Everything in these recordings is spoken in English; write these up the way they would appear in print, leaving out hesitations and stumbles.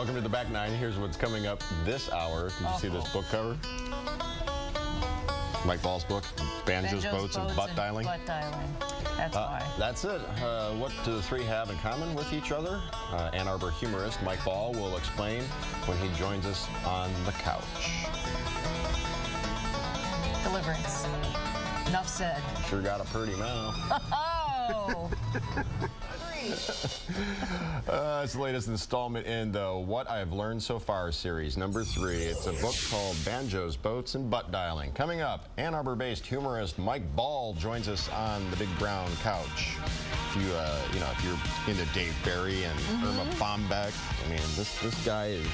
Welcome to the Back Nine. Here's what's coming up this hour. Did you see this book cover? Mike Ball's book, Banjos, Boats, and Butt Dialing. Butt dialing. That's why. That's it. What do the three have in common with each other? Ann Arbor humorist Mike Ball will explain when he joins us on the couch. Deliverance. Enough said. Sure got a pretty mouth. Oh! It's the latest installment in the What I've Learned So Far series, number 3. It's a book called Banjos, Boats, and Butt Dialing. Coming up, Ann Arbor-based humorist Mike Ball joins us on the big brown couch. If you, if you're into Dave Barry and Irma Bombeck, I mean, this guy is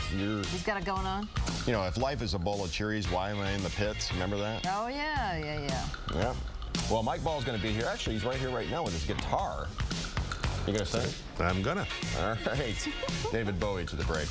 He's got it going on. You know, if life is a bowl of cherries, why am I in the pits? Remember that? Oh yeah. Yeah. Well, Mike Ball's going to be here. Actually, he's right here right now with his guitar. You gonna sing? I'm gonna. All right. David Bowie to the break.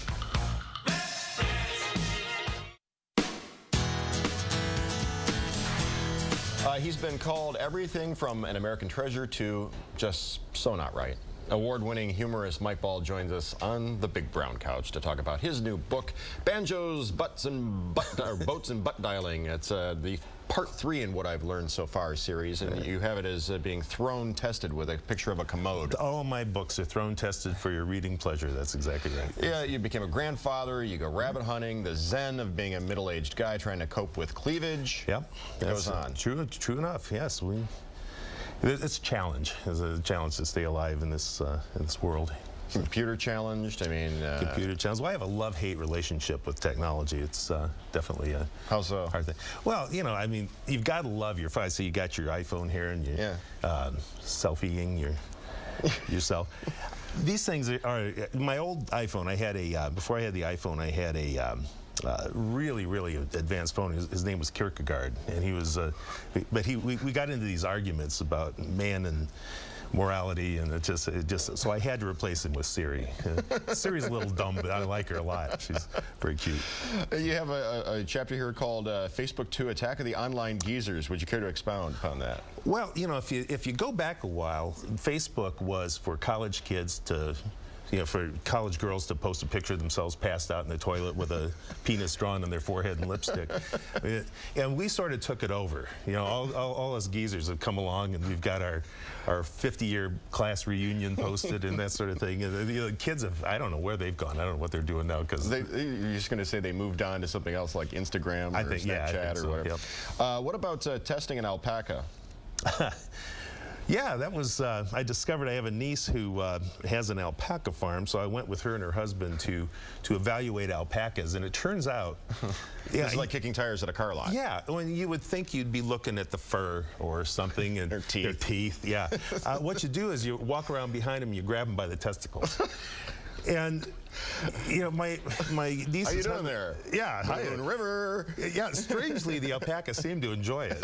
He's been called everything from an American treasure to just so not right. Award-winning humorist Mike Ball joins us on the big brown couch to talk about his new book, Banjos, Boats, and Butt Dialing. It's the part 3 in What I've Learned So Far series, and you have it as being throne tested with a picture of a commode. All my books are throne tested for your reading pleasure. That's exactly right. Yeah, you became a grandfather, you go rabbit hunting, the zen of being a middle-aged guy trying to cope with cleavage. Yep. Goes on. True enough, yes. It's a challenge. It's a challenge to stay alive in this world. Computer challenged, I mean... Computer challenged. Well, I have a love-hate relationship with technology. It's definitely a How so? hard thing. Well, you know, I mean, you've got to love your phone. So you got your iPhone here and you're selfieing yourself. These things are my old iPhone. I had a, before I had the iPhone, I had a... really advanced phone. His name was Kierkegaard, and he was, but we got into these arguments about man and morality, and it just so I had to replace him with Siri. Siri's a little dumb, but I like her a lot. She's very cute. You have a chapter here called Facebook 2, Attack of the Online Geezers. Would you care to expound upon that? Well, you know, if you go back a while, Facebook was for college kids to, you know, for college girls to post a picture of themselves passed out in the toilet with a penis drawn on their forehead and lipstick. And we sort of took it over. You know, all us geezers have come along, and we've got our 50-year class reunion posted and that sort of thing. And the kids have, I don't know where they've gone. I don't know what they're doing now. Because you're just going to say they moved on to something else like Instagram or Snapchat or whatever. Yep. What about testing an alpaca? Yeah, that was, I discovered I have a niece who has an alpaca farm, so I went with her and her husband to evaluate alpacas, and it turns out... It's like kicking tires at a car lot. Yeah, when you would think you'd be looking at the fur or something, and their teeth. Their teeth, yeah. What you do is you walk around behind them, you grab them by the testicles. And, you know, my niece... How you doing there? Yeah. Hi, River. Yeah, strangely, the alpacas seem to enjoy it.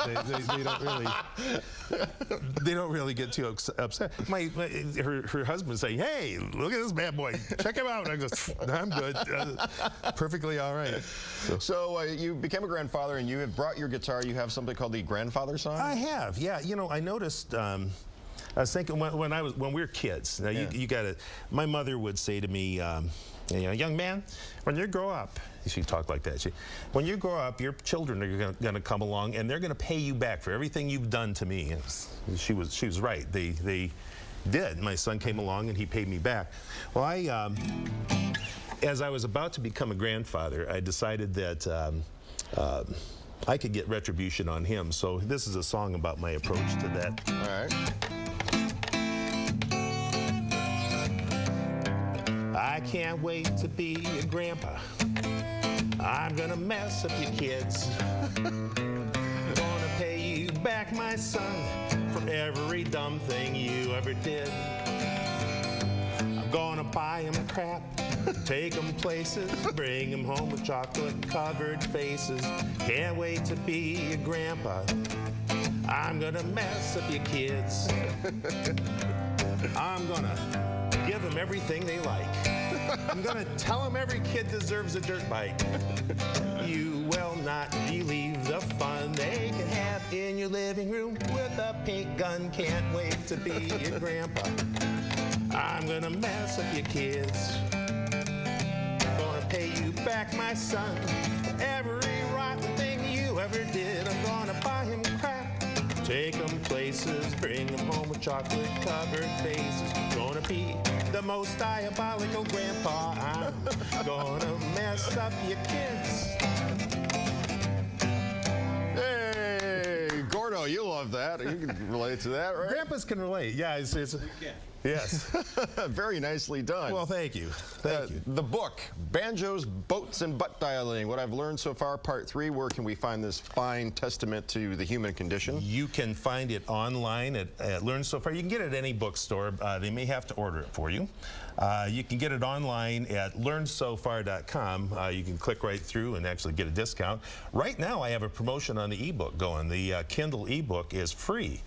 They don't really get too upset. Her husband's saying, "Hey, look at this bad boy. Check him out." And I go, "I'm good. Perfectly all right." So you became a grandfather, and you have brought your guitar. You have something called the grandfather song? I have, yeah. You know, I noticed... I was thinking when we were kids. Now you got to. My mother would say to me, you know, "Young man, when you grow up," she talked like that. "When you grow up, your children are going to come along, and they're going to pay you back for everything you've done to me." And she was right. They did. My son came along, and he paid me back. Well, as I was about to become a grandfather, I decided that. I could get retribution on him. So this is a song about my approach to that. All right. I can't wait to be a grandpa. I'm gonna mess up your kids. Gonna pay you back, my son, for every dumb thing you ever did. I'm gonna buy them crap, take them places, bring them home with chocolate-covered faces. Can't wait to be a grandpa. I'm gonna mess up your kids. I'm gonna give them everything they like. I'm gonna tell them every kid deserves a dirt bike. You will not believe the fun they can have in your living room with a paint gun. Can't wait to be your grandpa. I'm gonna mess up your kids. Gonna pay you back, my son. Every rotten thing you ever did, I'm gonna buy him crap. Take him places, bring him home with chocolate-covered faces. Gonna be the most diabolical grandpa. I'm gonna mess up your kids. Hey, Gordo, you love that. You can relate to that, right? Grandpas can relate. Yeah, it's yes. Very nicely done. Well, thank you. Thank you. The book, Banjos, Boats, and Butt Dialing, What I've Learned So Far, Part 3. Where can we find this fine testament to the human condition? You can find it online at Learn So Far. You can get it at any bookstore. They may have to order it for you. You can get it online at learnsofar.com. You can click right through and actually get a discount. Right now, I have a promotion on the ebook going. The Kindle ebook is free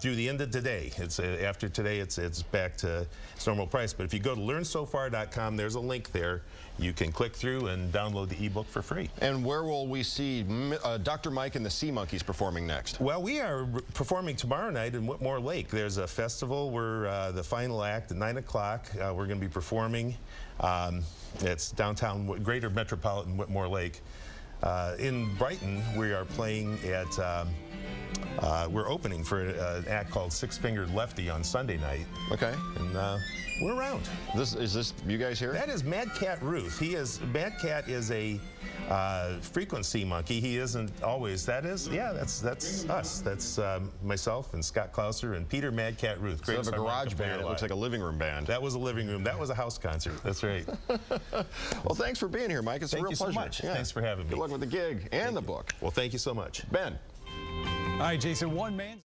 through the end of today. It's after today, it's back to its normal price. But if you go to learnsofar.com, there's a link there. You can click through and download the ebook for free. And where will we see Dr. Mike and the Sea Monkeys performing next? Well, we are performing tomorrow night in Whitmore Lake. There's a festival. We're the final act at 9 o'clock. We're going to be performing. It's downtown, greater metropolitan Whitmore Lake. In Brighton, we are playing at, we're opening for an act called Six Fingered Lefty on Sunday night. Okay. And we're around. Is this you guys here? That is Mad Cat Ruth. Mad Cat is a frequency monkey. He isn't always. That's us. That's myself and Scott Klauser and Peter Mad Cat Ruth. Instead of a garage band, it looks like a living room band. That was a living room. That was a house concert. That's right. Well, thanks for being here, Mike. It's a real pleasure. Thank you so much. Yeah. Thanks for having me. Good luck with the gig and the book. Well, thank you so much. Ben. All right, Jason, one man.